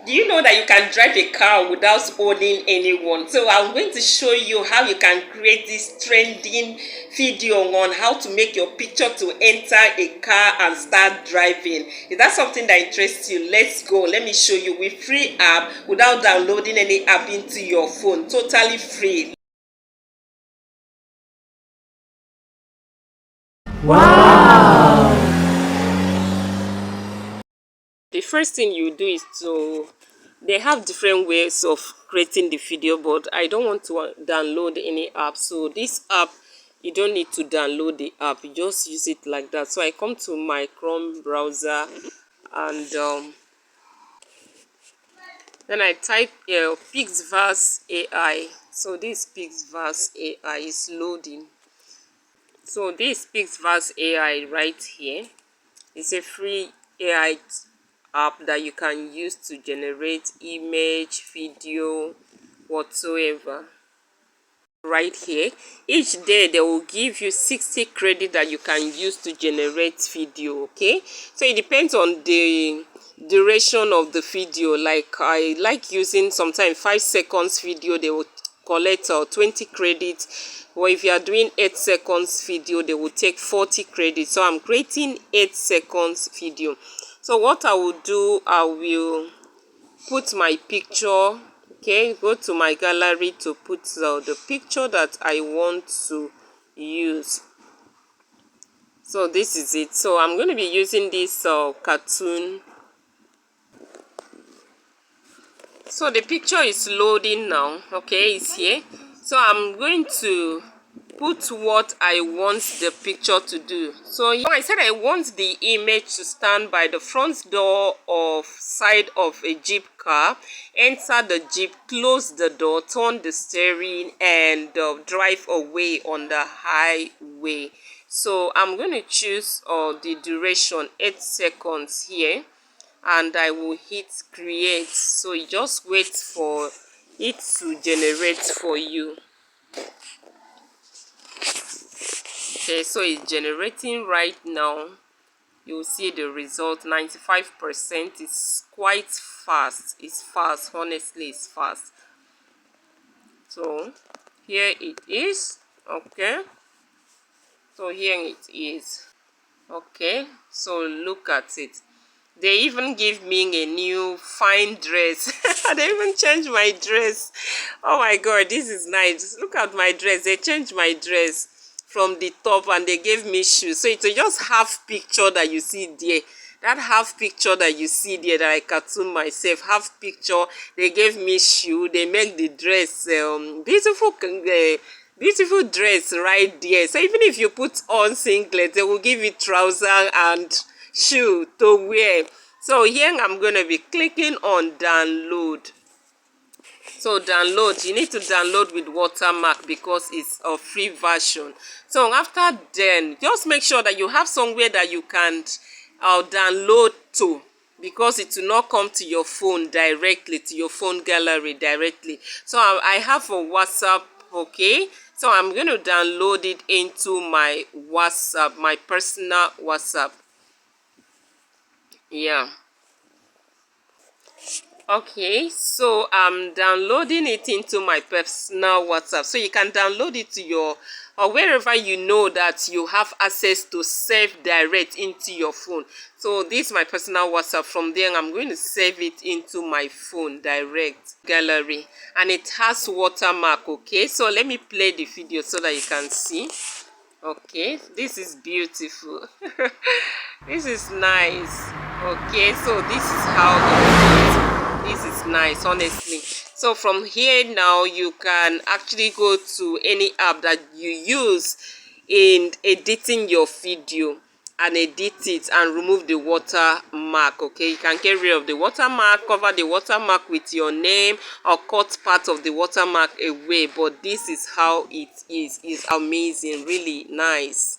Do you know that you can drive a car without owning anyone? So I'm going to show you how you can create this trending video on how to make your picture to enter a car and start driving. Is that something that interests you? Let's go. Let me show you with free app without downloading any app into your phone. Totally free. Wow! The first thing you do is they have different ways of creating the video, but I don't want to download any app. So this app, you don't need to download the app, you just use it like that. So I come to my Chrome browser and then I type Pixverse AI. So this Pixverse AI is loading. So this Pixverse AI right here is a free AI app that you can use to generate image, video, whatsoever. Right here, each day they will give you 60 credit that you can use to generate video. Okay, so it depends on the duration of the video. Like I like using sometimes 5 seconds video, they will collect 20 credits, or if you are doing 8 seconds video, they will take 40 credits. So I'm creating 8 seconds video. So what I will do, I will put my picture. Okay, go to my gallery to put the picture that I want to use. So this is it. So I'm going to be using this cartoon. So the picture is loading now. Okay, it's here. So I'm going to put what I want the picture to do. So I said I want the image to stand by the front door of side of a Jeep car, enter the Jeep, close the door, turn the steering, and drive away on the highway. So I'm going to choose the duration 8 seconds here, and I will hit create. So you just wait for it to generate for you. Okay, so it's generating right now. You'll see the result. 95% is quite fast. It's fast, honestly, it's fast. So here it is. Okay, so here it is. Okay, so look at it. They even give me a new fine dress. They even changed my dress. Oh my god, this is nice. Look at my dress. They changed my dress from the top and they gave me shoes. So it's just half picture that you see there. That half picture that you see there that I cartoon myself, half picture, they gave me shoe. They make the dress beautiful dress right there. So even if you put on singlet, they will give you trouser and shoe to wear. So here I'm going to be clicking on download. So download, you need to download with watermark because it's a free version. So after then, just make sure that you have somewhere that you can download to, because it will not come to your phone directly, to your phone gallery directly. So I have a WhatsApp. Okay, so I'm going to download it into my WhatsApp, my personal WhatsApp. Yeah. Okay, so I'm downloading it into my personal WhatsApp. So you can download it to your or wherever you know that you have access to save direct into your phone. So this is my personal WhatsApp. From there, I'm going to save it into my phone direct gallery, and it has watermark. Okay, so let me play the video so that you can see. Okay, this is beautiful. This is nice. Okay, so this is how it is. This is nice, honestly. So from here now, you can actually go to any app that you use in editing your video and edit it and remove the watermark. Okay, you can get rid of the watermark, cover the watermark with your name, or cut part of the watermark away. But this is how it is. It's amazing, really nice.